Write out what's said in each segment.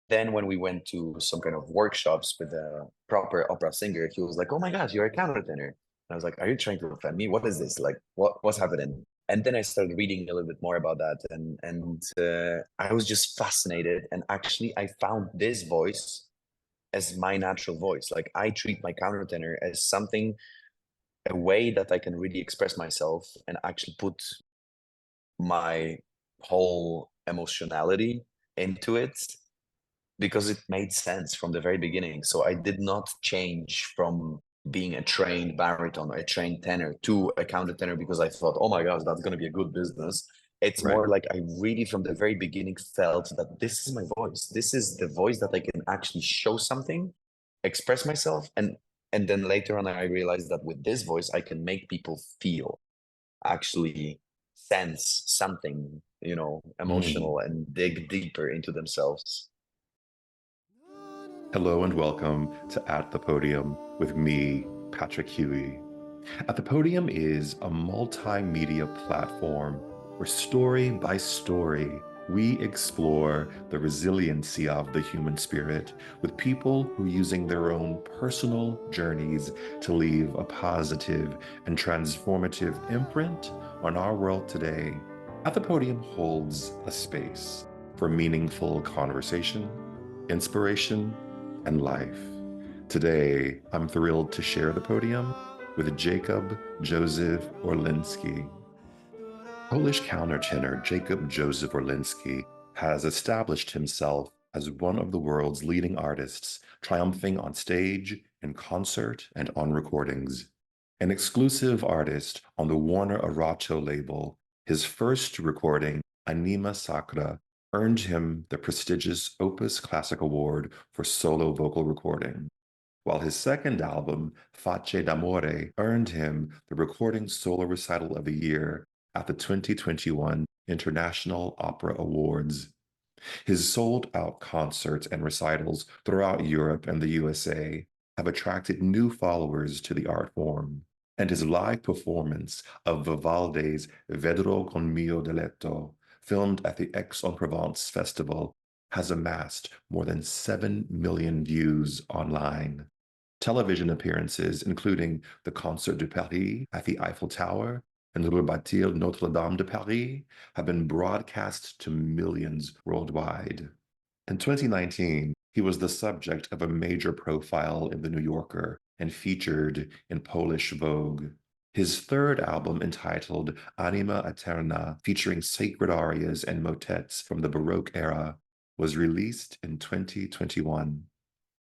Then when we went to some kind of workshops with a proper opera singer, he was like, "Oh my gosh, you're a countertenor." And I was like, "Are you trying to offend me? What is this? Like, what's happening?" And then I started reading a little bit more about that, and I was just fascinated. And actually, I found this voice as my natural voice. Like I treat my countertenor as something, a way that I can really express myself and actually put my whole emotionality into it because it made sense from the very beginning. So I did not change from being a trained baritone or a trained tenor to a countertenor because I thought, oh my gosh, that's going to be a good business. It's Right. more like I really, from the very beginning, felt that this is my voice. This is the voice that I can actually show something, express myself, and then later on, I realized that with this voice, I can make people feel, actually sense something, Mm. emotional and dig deeper into themselves. Hello and welcome to At the Podium with me, Patrick Huey. At the Podium is a multimedia platform where story by story, we explore the resiliency of the human spirit with people who are using their own personal journeys to leave a positive and transformative imprint on our world today. At the Podium holds a space for meaningful conversation, inspiration, and life. Today, I'm thrilled to share the podium with Jakub Jozef Orlinski. Polish countertenor Jakub Jozef Orlinski has established himself as one of the world's leading artists, triumphing on stage, in concert, and on recordings. An exclusive artist on the Warner Arato label, his first recording, Anima Sacra, earned him the prestigious Opus Classic Award for solo vocal recording, while his second album, Face d'Amore, earned him the Recording Solo Recital of the Year at the 2021 International Opera Awards. His sold-out concerts and recitals throughout Europe and the USA have attracted new followers to the art form, and his live performance of Vivaldi's Vedrò con mio diletto, filmed at the Aix-en-Provence Festival, has amassed more than 7 million views online. Television appearances, including the Concert de Paris at the Eiffel Tower and Rebâtir Notre-Dame de Paris, have been broadcast to millions worldwide. In 2019, he was the subject of a major profile in The New Yorker and featured in Polish Vogue. His third album, entitled Anima Eterna, featuring sacred arias and motets from the Baroque era, was released in 2021.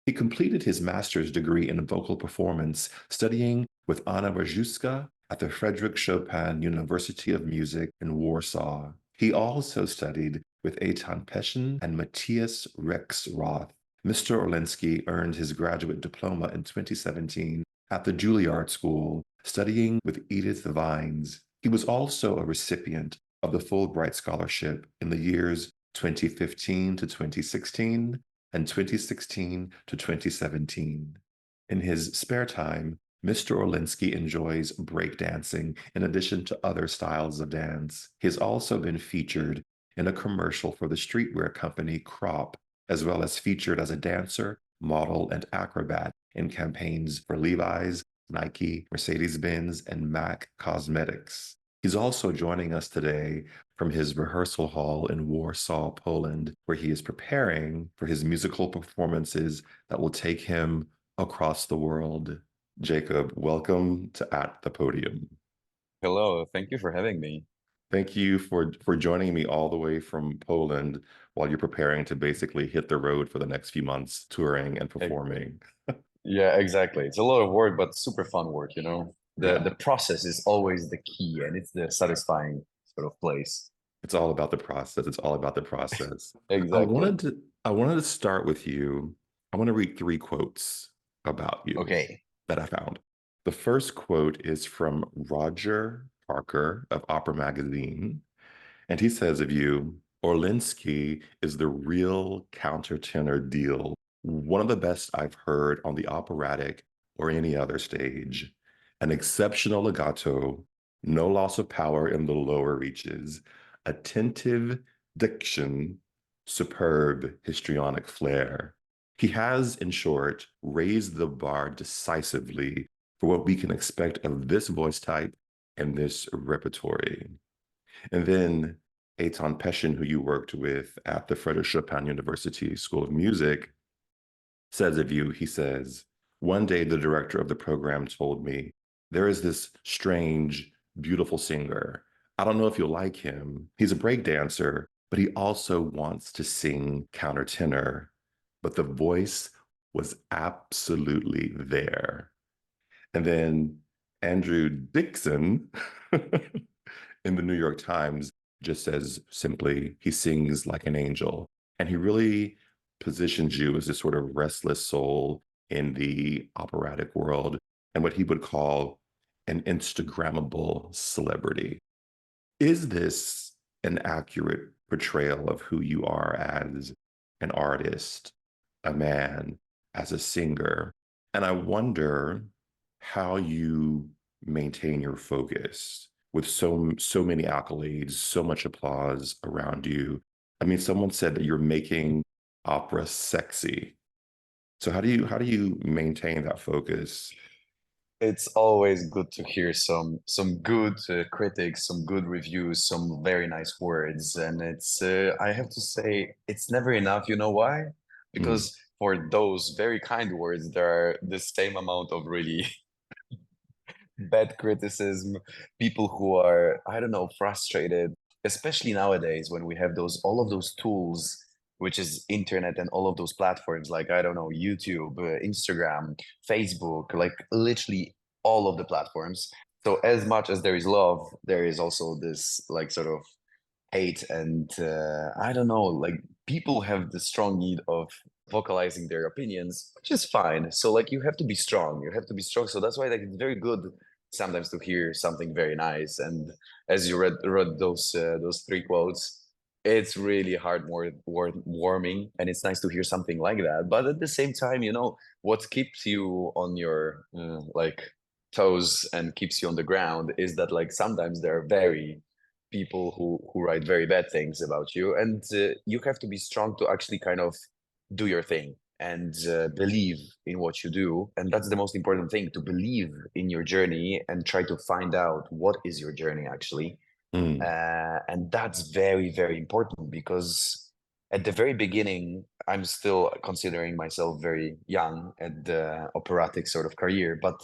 He completed his master's degree in vocal performance, studying with Anna Rajewska at the Frederick Chopin University of Music in Warsaw. He also studied with Eitan Peschen and Matthias Rexroth. Mr. Orlinski earned his graduate diploma in 2017 at the Juilliard School, studying with Edith Vines. He was also a recipient of the Fulbright Scholarship in the years 2015 to 2016 and 2016 to 2017. In his spare time, Mr. Orlinski enjoys breakdancing in addition to other styles of dance. He has also been featured in a commercial for the streetwear company Crop, as well as featured as a dancer, model, and acrobat in campaigns for Levi's, Nike, Mercedes-Benz, and MAC Cosmetics. He's also joining us today from his rehearsal hall in Warsaw, Poland, where he is preparing for his musical performances that will take him across the world. Jakub, welcome to At the Podium. Hello, thank you for having me. Thank you for joining me all the way from Poland while you're preparing to basically hit the road for the next few months, touring and Eh, performing. Yeah, exactly. It's a lot of work, but super fun work, you know. The Yeah, process is always the key, and it's the satisfying sort of place. it's all about the process. It's all about the process. I Exactly. wanted to I wanted to start with you. I want to read three quotes about you Okay. that I found. The first quote is from Roger Parker of Opera Magazine, and he says of you, Orlinski is the real countertenor deal, one of the best I've heard on the operatic or any other stage. An exceptional legato, no loss of power in the lower reaches, attentive diction, superb histrionic flair. He has, in short, raised the bar decisively for what we can expect of this voice type and this repertory. And then Eitan Peshin, who you worked with at the Friedrich Chopin University School of Music, says of you, he says, one day the director of the program told me, there is this strange, beautiful singer. I don't know if you'll like him. He's a break dancer, but he also wants to sing countertenor. But the voice was absolutely there. And then Andrew Dixon in the New York Times just says simply, he sings like an angel. And he really positions you as this sort of restless soul in the operatic world and what he would call an Instagrammable celebrity. Is this an accurate portrayal of who you are as an artist, a man, as a singer? And I wonder how you maintain your focus with so many accolades, so much applause around you. I mean, someone said that you're making opera sexy. So how do you maintain that focus? It's always good to hear some good critics, some good reviews, some very nice words, and it's I have to say it's never enough. You know why? Mm, Because for those very kind words, there are the same amount of really bad criticism, people who are, I don't know, frustrated, especially nowadays when we have those all of those tools, which is internet and all of those platforms like, I don't know, YouTube, Instagram, Facebook, like literally all of the platforms. So as much as there is love, there is also this like sort of hate and I don't know, like people have the strong need of vocalizing their opinions, which is fine. So like you have to be strong, you have to be strong. So that's why like it's very good sometimes to hear something very nice. And as you read those three quotes, it's really warming, and it's nice to hear something like that. But at the same time, you know, what keeps you on your like toes and keeps you on the ground is that like sometimes there are very people who write very bad things about you, and you have to be strong to actually kind of do your thing and believe in what you do. And that's the most important thing, to believe in your journey and try to find out what is your journey actually. mm, And that's very, very important because at the very beginning, I'm still considering myself very young at the operatic sort of career, but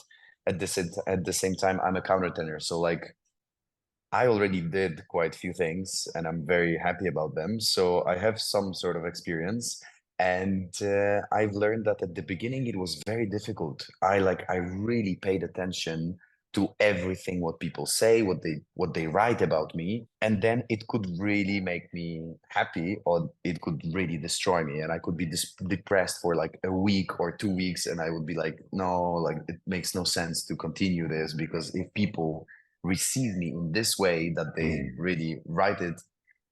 at the same time, I'm a countertenor. So like I already did quite a few things and I'm very happy about them. So I have some sort of experience. And I've learned that at the beginning it was very difficult. I really paid attention to everything what people say, what they write about me. And then it could really make me happy or it could really destroy me. And I could be depressed for like a week or 2 weeks. And I would be like, no, like it makes no sense to continue this because if people receive me in this way that they mm. really write it,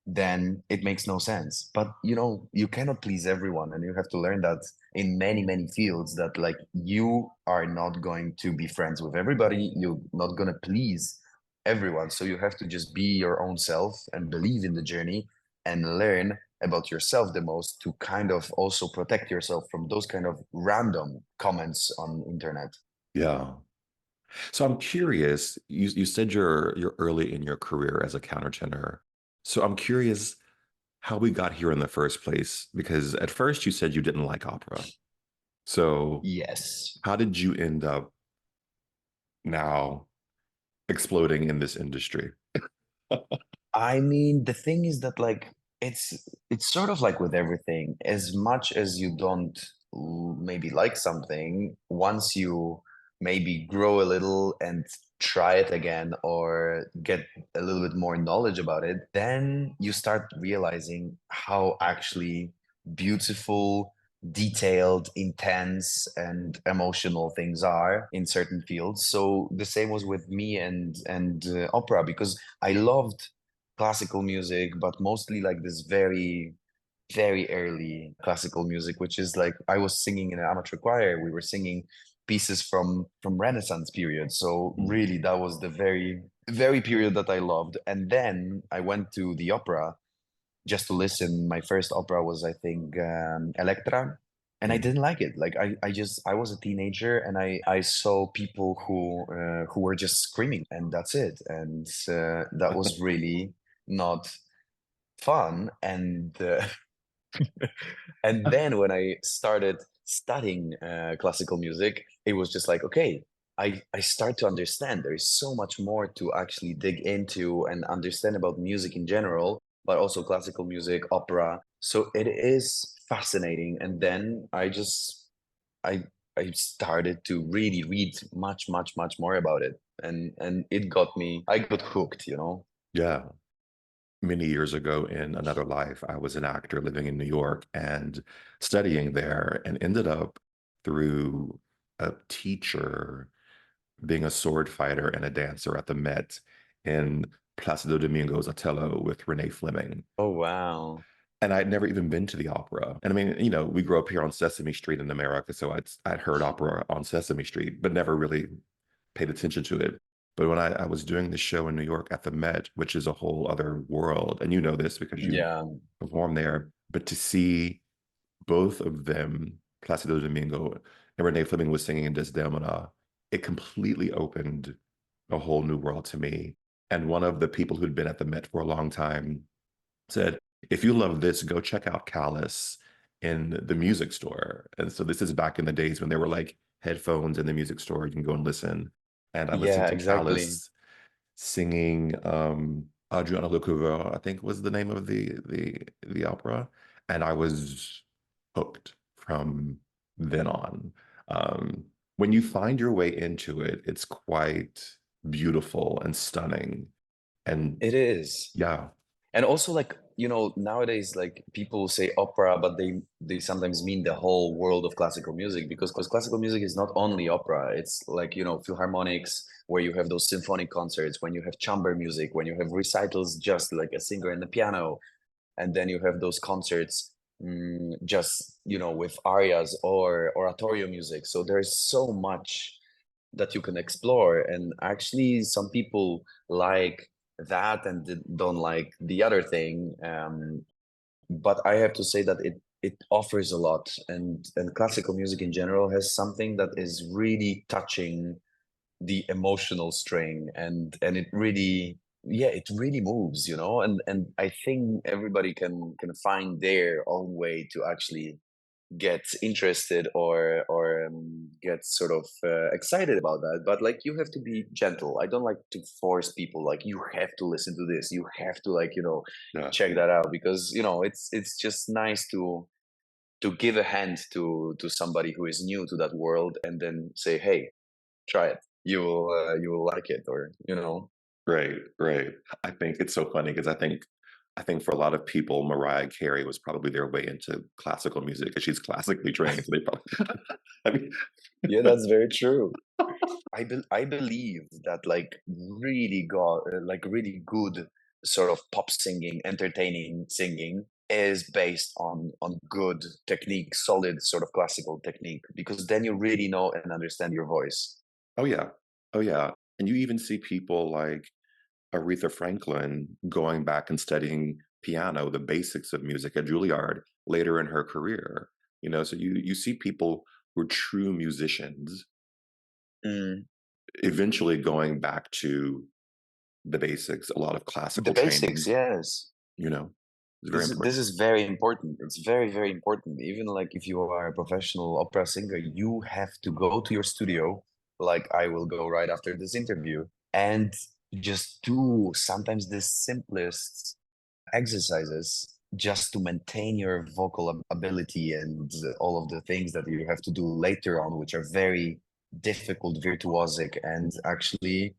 then it makes no sense. But you know, you cannot please everyone, and you have to learn that in many fields that like you are not going to be friends with everybody, you're not going to please everyone. So you have to just be your own self and believe in the journey and learn about yourself the most to kind of also protect yourself from those kind of random comments on internet. Yeah. So I'm curious, you said you're early in your career as a countertenor. So I'm curious how we got here in the first place, because at first you said you didn't like opera. So Yes. how did you end up now exploding in this industry? I mean, the thing is that like it's sort of like with everything. As much as you don't maybe like something, once you maybe grow a little and try it again or get a little bit more knowledge about it, then you start realizing how actually beautiful, detailed, intense, and emotional things are in certain fields. So the same was with me and opera because I loved classical music, but mostly like this very, very early classical music, which is like I was singing in an amateur choir. We were singing pieces from Renaissance period. So Mm, really, that was the very, very period that I loved. And then I went to the opera, just to listen. My first opera was, I think, Electra, and I Mm. didn't like it. Like I was a teenager, and I saw people who were just screaming, and that's it. And that was really not fun. And then when I started studying classical music, it was just like, okay, I start to understand there is so much more to actually dig into and understand about music in general, but also classical music, opera. So it is fascinating. And then I I started to really read much, much, much more about it. And it got me, I got hooked, you know? Yeah. Many years ago in another life, I was an actor living in New York and studying there, and ended up through a teacher being a sword fighter and a dancer at the Met in Placido Domingo's Otello with Renee Fleming. Oh, wow. And I'd never even been to the opera. And I mean, you know, we grew up here on Sesame Street in America, so I'd heard opera on Sesame Street, but never really paid attention to it. But when I was doing the show in New York at the Met, which is a whole other world, and you know this because you Yeah. perform there, but to see both of them, Placido Domingo and Renee Fleming was singing in Desdemona, it completely opened a whole new world to me. And one of the people who'd been at the Met for a long time said, if you love this, go check out Callus in the music store. And so this is back in the days when there were like headphones in the music store, you can go and listen. And I listened Yeah, to exactly. Callus singing Adriana Lecouvreur, I think was the name of the opera. And I was hooked from then on. Um, when you find your way into it, it's quite beautiful and stunning. And It is. yeah, And also, like, you know, nowadays, like people say opera, but they sometimes mean the whole world of classical music, because classical music is not only opera. It's like, you know, philharmonics, where you have those symphonic concerts, when you have chamber music, when you have recitals, just like a singer and the piano, and then you have those concerts, just, you know, with arias or oratorio music. So there's so much that you can explore. And actually, some people like that and don't like the other thing. But I have to say that it offers a lot, and classical music in general has something that is really touching the emotional string, and it really, yeah, it really moves, you know. And I think everybody can find their own way to actually get interested or get sort of excited about that. But like, you have to be gentle. I don't like to force people, like, you have to listen to this, you have to, like, you know, yeah, check that out, because, you know, it's just nice to give a hand to somebody who is new to that world, and then say, hey, try it, you will like it, or, you know. right, right. I think it's so funny because I think for a lot of people, Mariah Carey was probably their way into classical music because she's classically trained. So they probably, I mean, Yeah, that's very true. I believe that, like, really like really good sort of pop singing, entertaining singing is based on good technique, solid sort of classical technique, because then you really know and understand your voice. oh yeah, oh yeah. And you even see people like Aretha Franklin going back and studying piano, the basics of music at Juilliard later in her career. You know, so you see people who are true musicians Mm. eventually going back to the basics, a lot of The classical basics, training, yes. you know, is very This important. is very important. It's very, very important. Even like if you are a professional opera singer, you have to go to your studio, like I will go right after this interview, and just do sometimes the simplest exercises just to maintain your vocal ability, and all of the things that you have to do later on, which are very difficult, virtuosic, and actually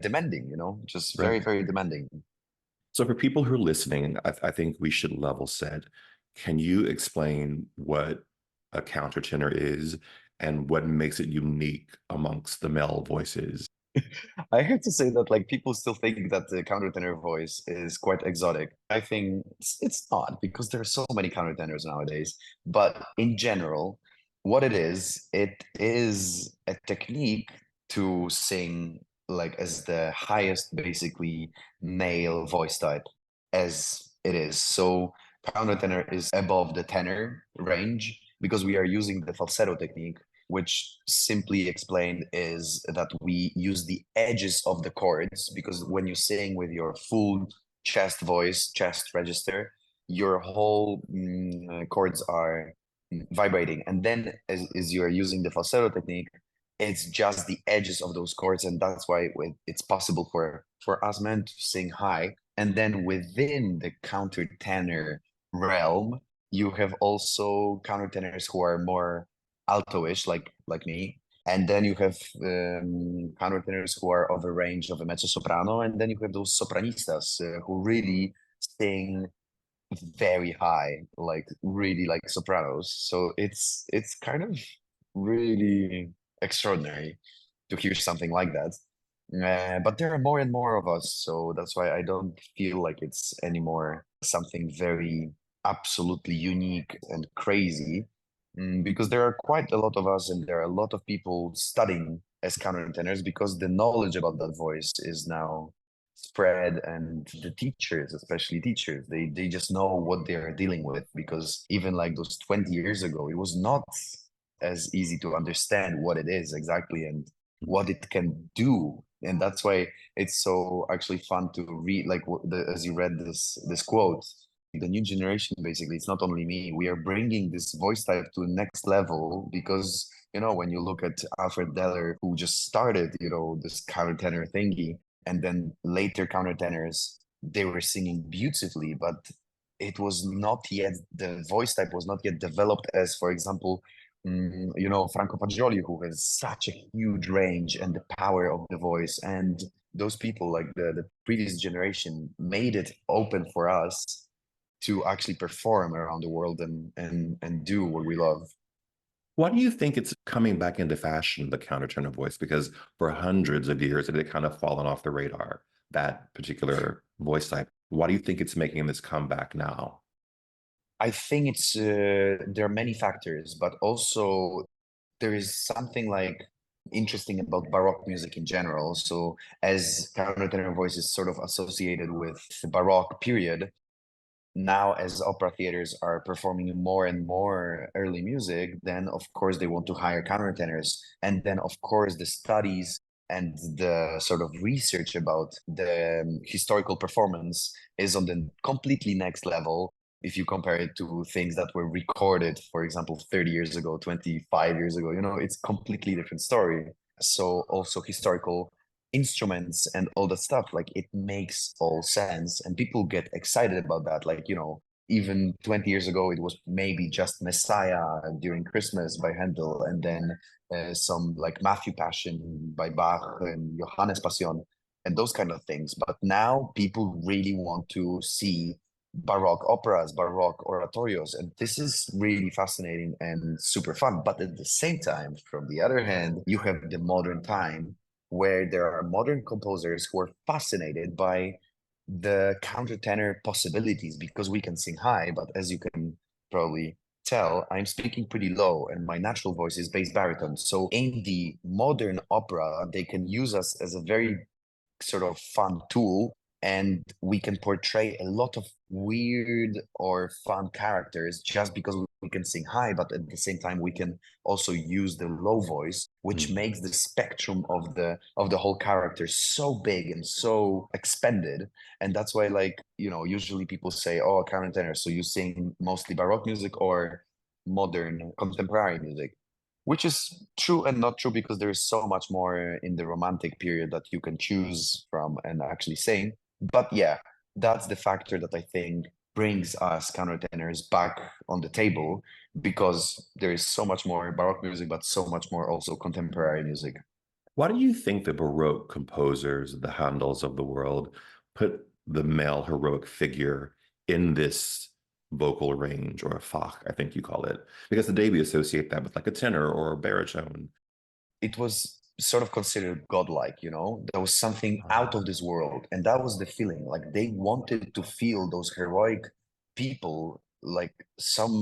demanding, you know, just very, Right. very demanding. So for people who are listening, I think we should level set. Can you explain what a countertenor is and what makes it unique amongst the male voices? I have to say that, like, people still think that the countertenor voice is quite exotic. I think it's not, because there are so many countertenors nowadays. But in general, what it is a technique to sing like as the highest, basically, male voice type, as it is. So countertenor is above the tenor range because we are using the falsetto technique, which simply explained is that we use the edges of the chords, because when you sing with your full chest voice, chest register, your whole chords are vibrating. And then as you are using the falsetto technique, it's just the edges of those chords, and that's why it's possible for us men to sing high. And then within the countertenor realm, you have also countertenors who are more alto-ish, like me. And then you have countertenors who are of a range of a mezzo soprano, and then you have those sopranistas who really sing very high, like really like sopranos. So it's kind of really extraordinary to hear something like that. But there are more and more of us, so that's why I don't feel like it's anymore something very absolutely unique and crazy, because there are quite a lot of us, and there are a lot of people studying as countertenors because the knowledge about that voice is now spread, and the teachers, especially teachers, they just know what they're dealing with, because even like those 20 years ago, it was not as easy to understand what it is exactly and what it can do. And that's why it's so actually fun to read, like as you read this quote, the new generation, basically, it's not only me, we are bringing this voice type to the next level, because when you look at Alfred Deller, who just started this countertenor thingy, and then later countertenors, they were singing beautifully, but it was not yet, the voice type was not yet developed as, for example, Franco Fagioli, who has such a huge range and the power of the voice. And those people, like the previous generation, made it open for us to actually perform around the world and do what we love. Why do you think it's coming back into fashion, the countertenor voice? Because for hundreds of years, it had kind of fallen off the radar, that particular voice type. Why do you think it's making this comeback now? I think it's there are many factors, but also there is something like interesting about Baroque music in general. So as countertenor voice is sort of associated with the Baroque period, now as opera theaters are performing more and more early music, then of course they want to hire countertenors. And then of course the studies and the sort of research about the historical performance is on the completely next level. If you compare it to things that were recorded, for example, 30 years ago, 25 years ago, it's completely different story. So also historical instruments and all that stuff, like it makes all sense, and people get excited about that. Like even 20 years ago, it was maybe just Messiah during Christmas by Handel, and then some like Matthew Passion by Bach and Johannes Passion and those kind of things. But now people really want to see Baroque operas, Baroque oratorios, and this is really fascinating and super fun. But at the same time, from the other hand, you have the modern time where there are modern composers who are fascinated by the countertenor possibilities, because we can sing high, but as you can probably tell, I'm speaking pretty low and my natural voice is bass baritone. So in the modern opera, they can use us as a very sort of fun tool, and we can portray a lot of weird or fun characters just because we can sing high, but at the same time we can also use the low voice, which makes the spectrum of the whole character so big and so expanded. And that's why, like, usually people say, oh, countertenor, so you sing mostly Baroque music or modern contemporary music, which is true and not true, because there is so much more in the romantic period that you can choose from and actually sing. But yeah, that's the factor that I think brings us countertenors back on the table, because there is so much more Baroque music, but so much more also contemporary music. Why do you think the Baroque composers, the Handels of the world, put the male heroic figure in this vocal range, or a Fach, I think you call it? Because today we associate that with like a tenor or a baritone. It was sort of considered godlike, there was something out of this world, and that was the feeling. Like they wanted to feel those heroic people, like some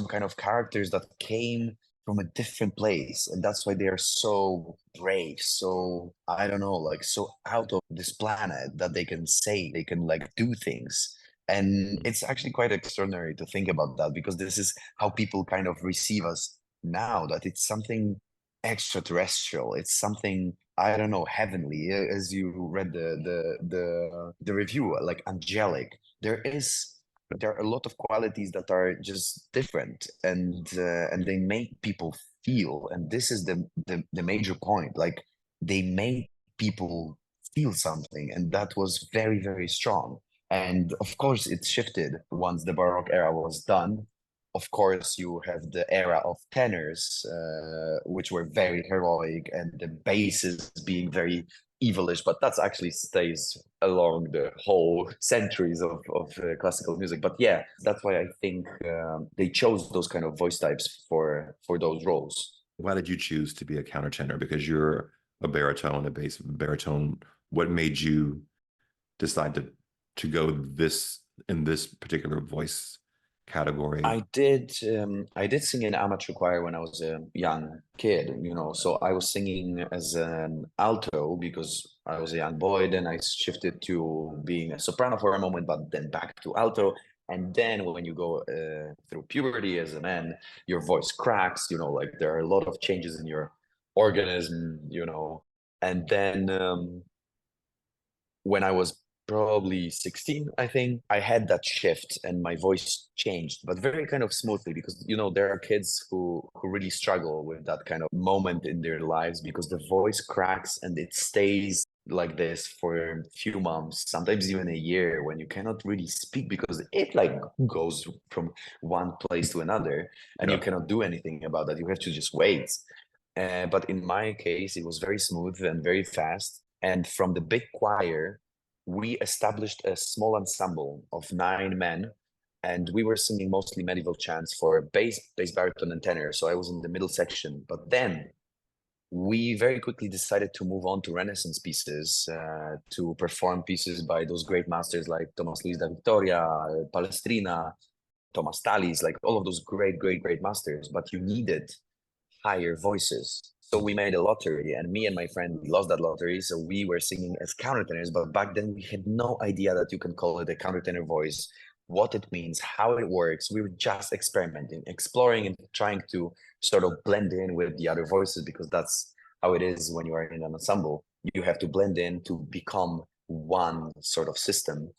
kind of characters that came from a different place, and that's why they are so brave, so I don't know, like so out of this planet, that they can say, they can like do things. And it's actually quite extraordinary to think about that, because this is how people kind of receive us now, that it's something extraterrestrial. It's something, I don't know, heavenly. As you read the review, like angelic. There are a lot of qualities that are just different, and they make people feel. And this is the major point. Like, they made people feel something, and that was very, very strong. And of course, it shifted once the Baroque era was done. Of course, you have the era of tenors, which were very heroic, and the basses being very evilish, but that's actually stays along the whole centuries of classical music. But yeah, that's why I think they chose those kind of voice types for those roles. Why did you choose to be a countertenor? Because you're a baritone, a bass baritone. What made you decide to go this in this particular voice category? I did sing in amateur choir when I was a young kid, so I was singing as an alto because I was a young boy. Then I shifted to being a soprano for a moment, but then back to alto. And then when you go through puberty as a man, your voice cracks, like there are a lot of changes in your organism. And then when I was probably 16, I think I had that shift and my voice changed, but very kind of smoothly, because there are kids who really struggle with that kind of moment in their lives, because the voice cracks and it stays like this for a few months, sometimes even a year, when you cannot really speak because it like goes from one place to another, and you Yeah. cannot do anything about that. You have to just wait. But in my case, it was very smooth and very fast. And from the big choir, we established a small ensemble of 9 men, and we were singing mostly medieval chants for bass, baritone, and tenor. So I was in the middle section. But then we very quickly decided to move on to Renaissance pieces, to perform pieces by those great masters like Thomas Luis da Vittoria, Palestrina, Thomas Tallis, like all of those great, great, great masters. But you needed higher voices. So we made a lottery, and me and my friend, we lost that lottery. So we were singing as countertenors, but back then we had no idea that you can call it a countertenor voice, what it means, how it works. We were just experimenting, exploring, and trying to sort of blend in with the other voices, because that's how it is when you are in an ensemble. You have to blend in to become one sort of system.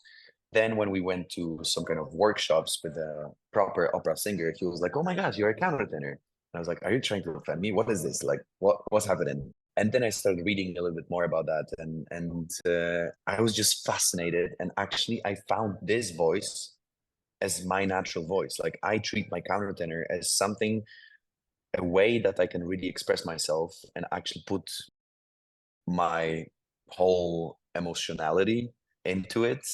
Then when we went to some kind of workshops with a proper opera singer, he was like, "Oh my gosh, you're a countertenor." And I was like, "Are you trying to offend me? What is this? Like, what's happening?" And then I started reading a little bit more about that, and I was just fascinated. And actually, I found this voice as my natural voice. Like, I treat my countertenor as something, a way that I can really express myself and actually put my whole emotionality into it,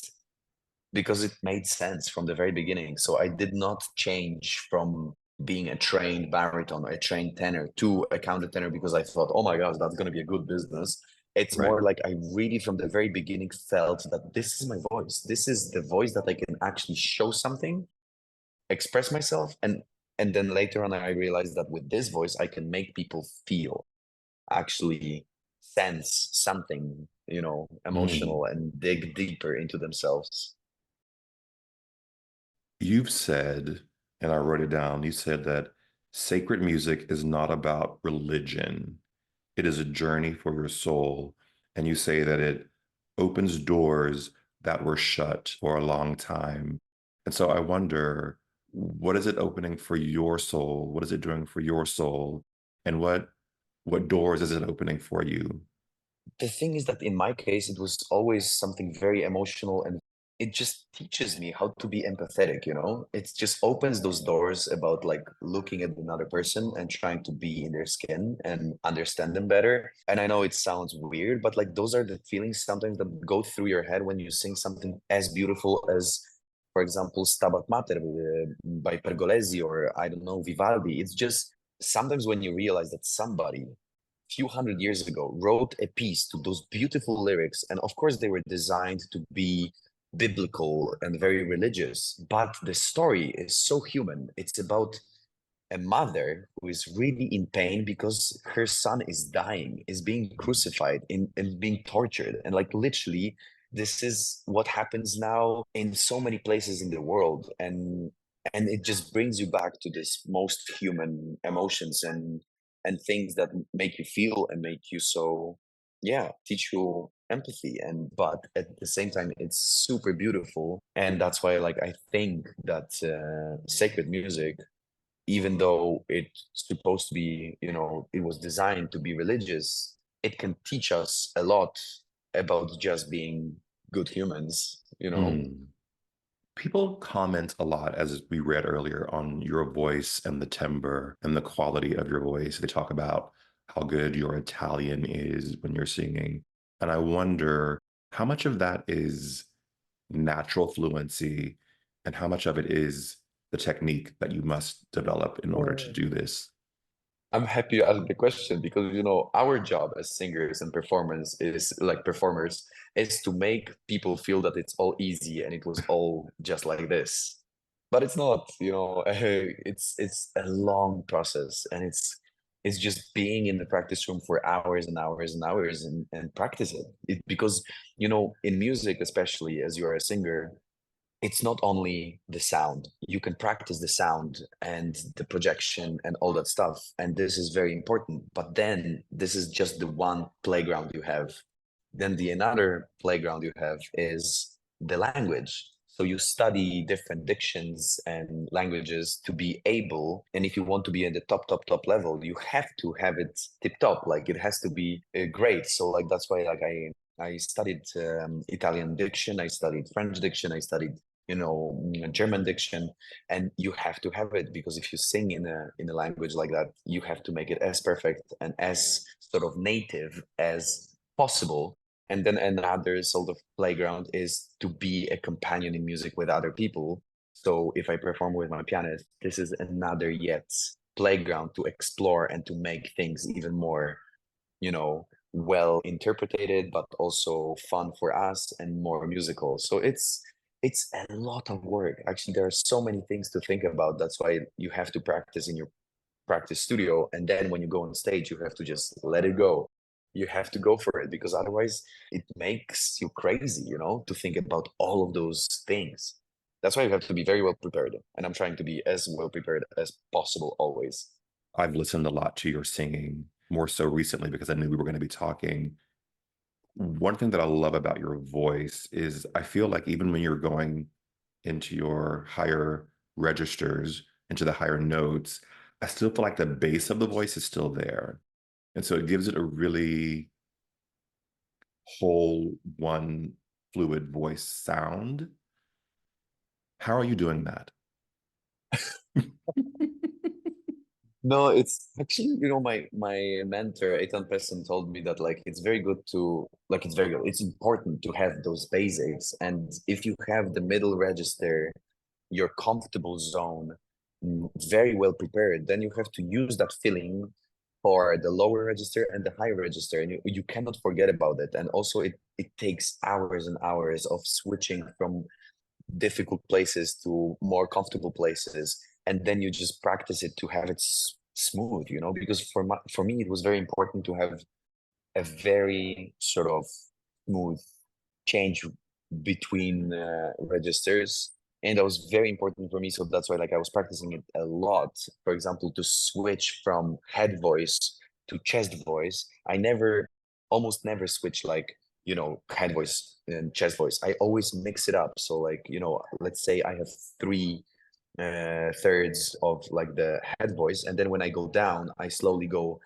because it made sense from the very beginning. So I did not change from being a trained baritone or a trained tenor to a countertenor because I thought, oh my gosh, that's going to be a good business. It's Right. more like I really, from the very beginning, felt that this is my voice. This is the voice that I can actually show something, express myself, and then later on, I realized that with this voice, I can make people feel, actually sense something, Mm. emotional, and dig deeper into themselves. You've said, and I wrote it down, you said that sacred music is not about religion. It is a journey for your soul. And you say that it opens doors that were shut for a long time. And so I wonder, what is it opening for your soul? What is it doing for your soul? And what doors is it opening for you? The thing is that in my case, it was always something very emotional, and it just teaches me how to be empathetic. It just opens those doors about like looking at another person and trying to be in their skin and understand them better. And I know it sounds weird, but like those are the feelings sometimes that go through your head when you sing something as beautiful as, for example, Stabat Mater by Pergolesi, or I don't know, Vivaldi. It's just sometimes when you realize that somebody few hundred years ago wrote a piece to those beautiful lyrics, and of course they were designed to be biblical and very religious, but the story is so human. It's about a mother who is really in pain because her son is dying, is being crucified and being tortured, and like literally this is what happens now in so many places in the world, and it just brings you back to this most human emotions and things that make you feel and make you so, yeah, teach you empathy. And but at the same time it's super beautiful, and that's why like I think that sacred music, even though it's supposed to be, you know, it was designed to be religious, it can teach us a lot about just being good humans, you know. Mm. People comment a lot, as we read earlier, on your voice and the timbre and the quality of your voice. They talk about how good your Italian is when you're singing. And I wonder how much of that is natural fluency and how much of it is the technique that you must develop in order to do this. I'm happy you asked the question because you know our job as singers and performers is to make people feel that it's all easy and it was all just like this. But it's not, you know, it's a long process, and it's just being in the practice room for hours and hours and hours and practice it. Because you know in music, especially as you are a singer, it's not only the sound. You can practice the sound and the projection and all that stuff. And this is very important. But then this is just the one playground you have. Then the another playground you have is the language. So you study different dictions and languages to be able, and if you want to be in the top level, you have to have it tip top. Like it has to be great. So like that's why like I studied Italian diction, I studied French diction, I studied, you know, German diction, and you have to have it because if you sing in a language like that, you have to make it as perfect and as sort of native as possible. And then another sort of playground is to be a companion in music with other people. So if I perform with my pianist, this is another yet playground to explore and to make things even more, you know, well interpreted, but also fun for us and more musical. So it's a lot of work. Actually, there are so many things to think about. That's why you have to practice in your practice studio, and then when you go on stage, you have to just let it go. You have to go for it because otherwise it makes you crazy, you know, to think about all of those things. That's why you have to be very well prepared, and I'm trying to be as well prepared as possible always. I've listened a lot to your singing, more so recently because I knew we were going to be talking. One thing that I love about your voice is I feel like even when you're going into your higher registers, into the higher notes, I still feel like the base of the voice is still there. And so it gives it a really whole, one fluid voice sound. How are you doing that? No, it's actually, you know, my mentor, Ethan Pesson, told me that like it's very good to like it's very good. It's important to have those basics. And if you have the middle register, your comfortable zone, very well prepared, then you have to use that feeling for the lower register and the higher register. And you cannot forget about it. And also it takes hours and hours of switching from difficult places to more comfortable places, and then you just practice it to have it smooth, you know, because for me it was very important to have a very sort of smooth change between registers, and that was very important for me. So that's why like I was practicing it a lot. For example, to switch from head voice to chest voice, I never almost never switch like, you know, head voice and chest voice. I always mix it up. So like, you know, let's say I have three thirds of like the head voice, and then when I go down I slowly go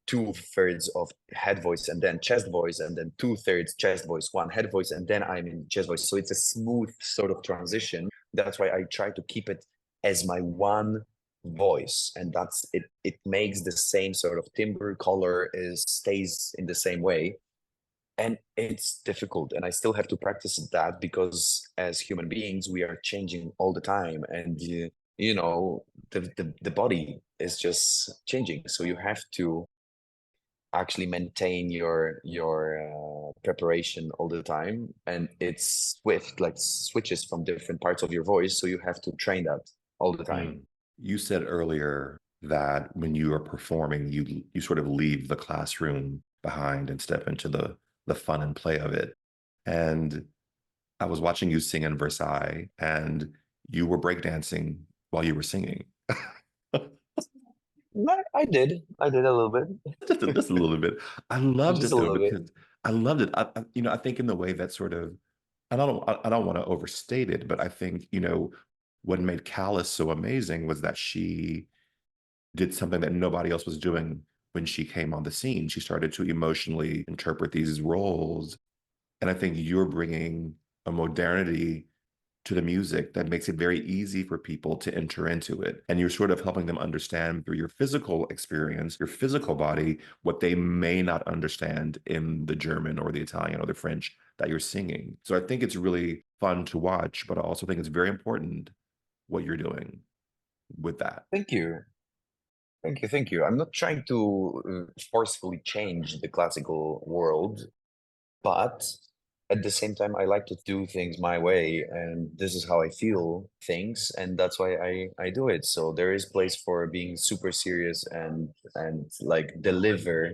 two-thirds of head voice and then chest voice, and then two-thirds chest voice, one head voice, and then I'm in chest voice. So it's a smooth sort of transition. That's why I try to keep it as my one voice, and that's it. It makes the same sort of timbre, color is stays in the same way, and it's difficult, and I still have to practice that because as human beings we are changing all the time, and you know the body is just changing, so you have to actually maintain your preparation all the time, and it's swift, like switches from different parts of your voice, so you have to train that all the time. Mm. You said earlier that when you are performing, you sort of leave the classroom behind and step into the fun and play of it. And I was watching you sing in Versailles, and you were breakdancing while you were singing. I did a little bit. Just a little bit. I loved Just it a though, little bit. because I loved it. I think in the way that sort of, I don't want to overstate it, but I think, what made Callus so amazing was that she did something that nobody else was doing when she came on the scene. She started to emotionally interpret these roles. And I think you're bringing a modernity to the music that makes it very easy for people to enter into it. And you're sort of helping them understand through your physical experience, your physical body, what they may not understand in the German or the Italian or the French that you're singing. So I think it's really fun to watch, but I also think it's very important what you're doing with that. Thank you. Thank you. Thank you. I'm not trying to forcefully change the classical world. But at the same time, I like to do things my way, and this is how I feel things, and that's why I do it. So there is place for being super serious and like deliver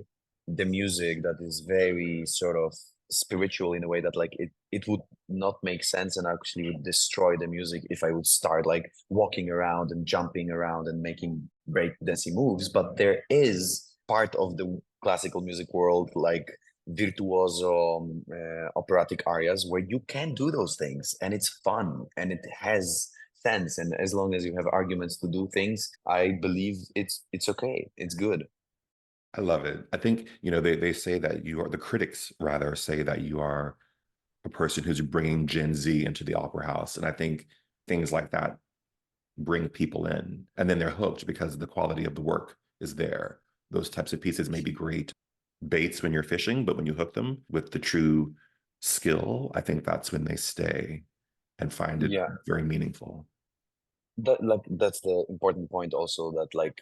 the music that is very sort of spiritual in a way that like it would not make sense and actually would destroy the music if I would start like walking around and jumping around and making break dancing moves. But there is part of the classical music world like virtuoso operatic arias where you can do those things and it's fun and it has sense, and as long as you have arguments to do things, I believe it's okay, it's good. I love it. I think, they say that you are, the critics rather say that you are a person who's bringing Gen Z into the opera house. And I think things like that bring people in and then they're hooked because the quality of the work is there. Those types of pieces may be great baits when you're fishing, but when you hook them with the true skill, I think that's when they stay and find it Yeah, very meaningful. that's the important point also, that like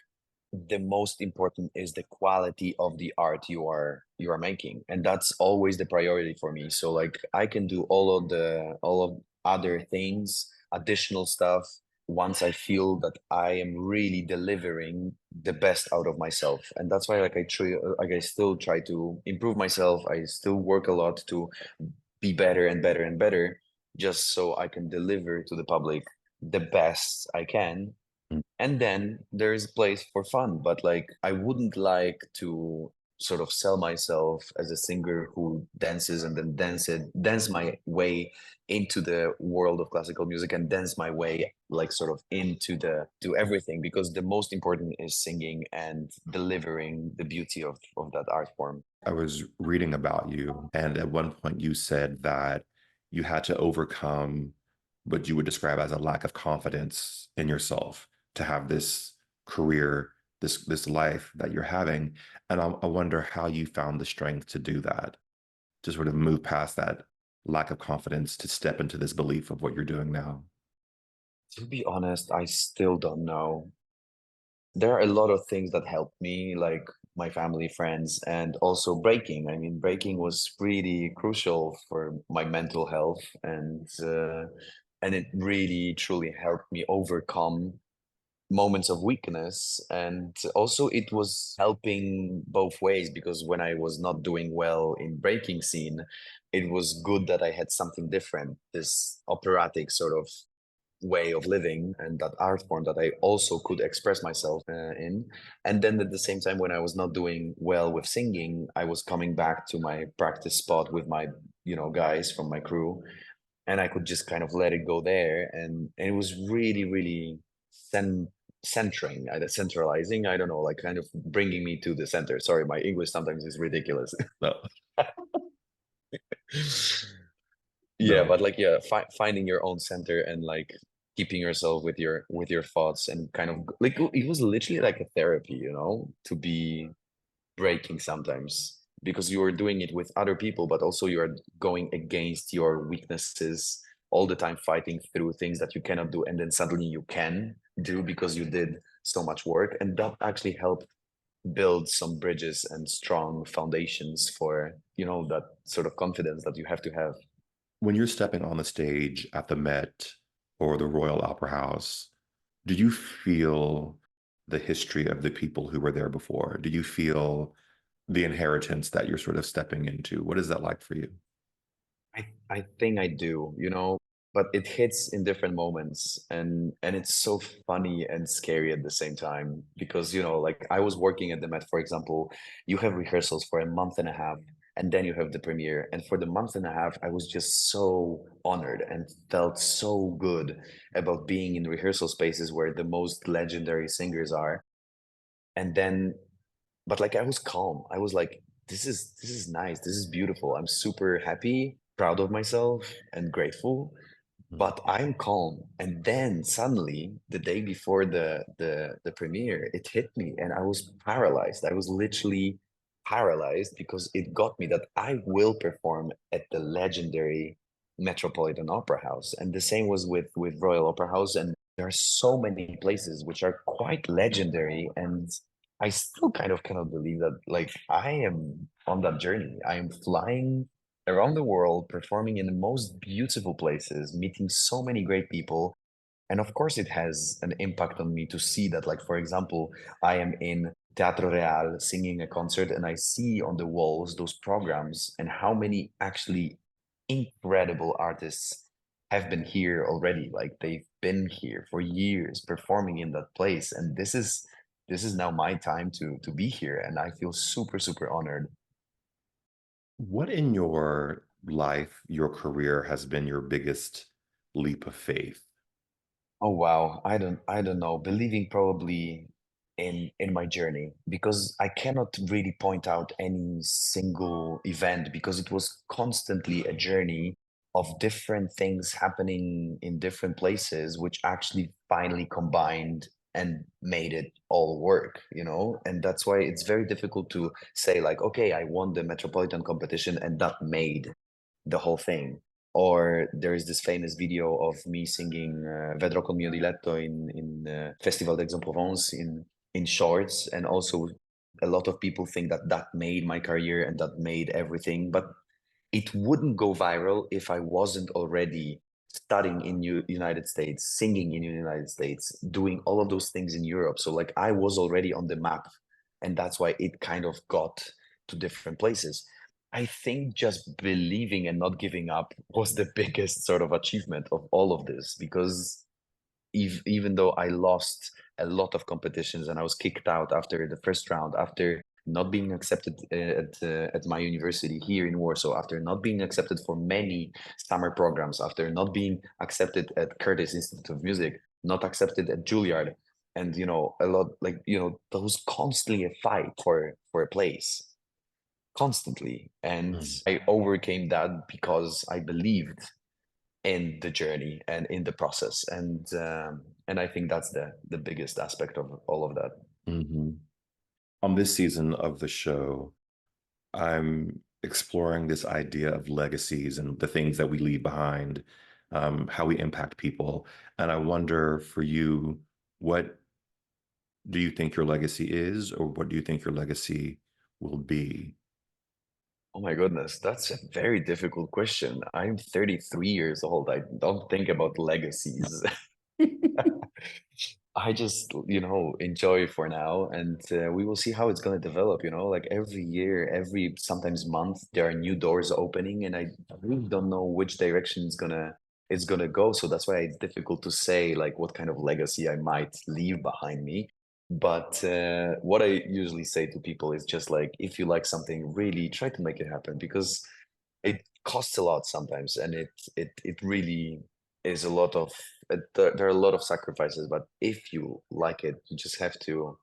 the most important is the quality of the art you are making, and that's always the priority for me. So like I can do all of other things, additional stuff, once I feel that I am really delivering the best out of myself. And that's why like I still try to improve myself, I still work a lot to be better and better and better, just so I can deliver to the public the best I can. Mm. And then there is a place for fun, but like I wouldn't like to sort of sell myself as a singer who dances and then dance my way into the world of classical music and dance my way like sort of into the to everything, because the most important is singing and delivering the beauty of that art form. I was reading about you, and at one point you said that you had to overcome what you would describe as a lack of confidence in yourself to have this career, this life that you're having. And I wonder how you found the strength to do that, to sort of move past that lack of confidence to step into this belief of what you're doing now. To be honest, I still don't know. There are a lot of things that helped me, like my family, friends, and also breaking. I mean, breaking was pretty crucial for my mental health, and it really truly helped me overcome moments of weakness. And also it was helping both ways, because when I was not doing well in breaking scene, it was good that I had something different, this operatic sort of way of living and that art form that I also could express myself in. And then at the same time, when I was not doing well with singing, I was coming back to my practice spot with my, guys from my crew, and I could just kind of let it go there. And it was really, really cen- centering, centralizing. I don't know, like kind of bringing me to the center. Sorry, my English sometimes is ridiculous. No, Yeah, no. but like yeah, finding your own center and like keeping yourself with your thoughts, and kind of like it was literally like a therapy, to be breaking sometimes, because you are doing it with other people, but also you are going against your weaknesses all the time, fighting through things that you cannot do, and then suddenly you can do because you did so much work, and that actually helped build some bridges and strong foundations for that sort of confidence that you have to have. When you're stepping on the stage at the Met or the Royal Opera House, do you feel the history of the people who were there before? Do you feel the inheritance that you're sort of stepping into? What is that like for you? I think I do, but it hits in different moments, and it's so funny and scary at the same time because like I was working at the Met, for example. You have rehearsals for a month and a half, and then you have the premiere. And for the month and a half, I was just so honored and felt so good about being in rehearsal spaces where the most legendary singers are. And then but like I was calm. I was like, this is nice. This is beautiful. I'm super happy, proud of myself, and grateful. Mhm. But I'm calm. And then suddenly, the day before the premiere, it hit me, and I was paralyzed. I was literally paralyzed because it got me that I will perform at the legendary Metropolitan Opera House, and the same was with Royal Opera House. And there are so many places which are quite legendary, and I still kind of cannot believe that, like, I am on that journey. I am flying around the world, performing in the most beautiful places, meeting so many great people. And of course, it has an impact on me to see that, like, for example, I am in Teatro Real singing a concert, and I see on the walls those programs and how many actually incredible artists have been here already. Like, they've been here for years performing in that place. And this is now my time to be here. And I feel super, super honored. What in your life, your career has been your biggest leap of faith? Oh wow, I don't know. Believing probably in my journey, because I cannot really point out any single event, because it was constantly a journey of different things happening in different places, which actually finally combined and made it all work. And that's why it's very difficult to say, like, okay, I won the Metropolitan competition and that made the whole thing. Or there is this famous video of me singing Vedrò col mio diletto in Festival d'Aix-en-Provence in shorts, and also a lot of people think that that made my career and that made everything, but it wouldn't go viral if I wasn't already studying in United States, singing in United States, doing all of those things in Europe. So like I was already on the map, and that's why it kind of got to different places. I think just believing and not giving up was the biggest sort of achievement of all of this, because even though I lost a lot of competitions and I was kicked out after the first round, after not being accepted at my university here in Warsaw, after not being accepted for many summer programs, after not being accepted at Curtis Institute of Music, not accepted at Juilliard, and a lot, like, there was constantly a fight for a place, constantly. And Mm. I overcame that because I believed in the journey and in the process. And I think that's the biggest aspect of all of that. Mhm. On this season of the show, I'm exploring this idea of legacies and the things that we leave behind, how we impact people. And I wonder for you, what do you think your legacy is, or what do you think your legacy will be? Oh my goodness, that's a very difficult question. I'm 33 years old. I don't think about legacies. I just, enjoy for now, and we will see how it's going to develop. Like every year, every sometimes month, there are new doors opening, and I really don't know which direction it's gonna go. So that's why it's difficult to say like what kind of legacy I might leave behind me. But what I usually say to people is just like, if you like something, really try to make it happen, because it costs a lot sometimes, and it really is a lot of there are a lot of sacrifices. But if you like it, you just have to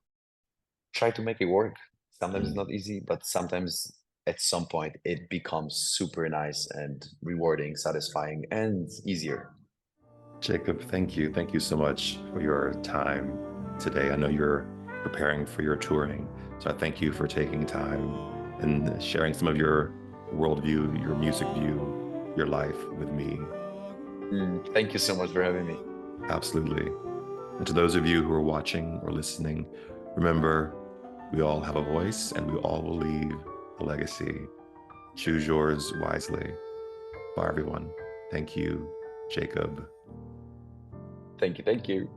try to make it work. Sometimes it's Mm. not easy, but sometimes at some point it becomes super nice and rewarding, satisfying, and easier. Jacob, thank you. Thank you so much for your time today. I know you're preparing for your touring, so I thank you for taking time and sharing some of your worldview, your music view, your life with me. Thank you so much for having me. Absolutely. And to those of you who are watching or listening, remember, we all have a voice and we all will leave a legacy. Choose yours wisely. Bye, everyone. Thank you, Jacob. Thank you.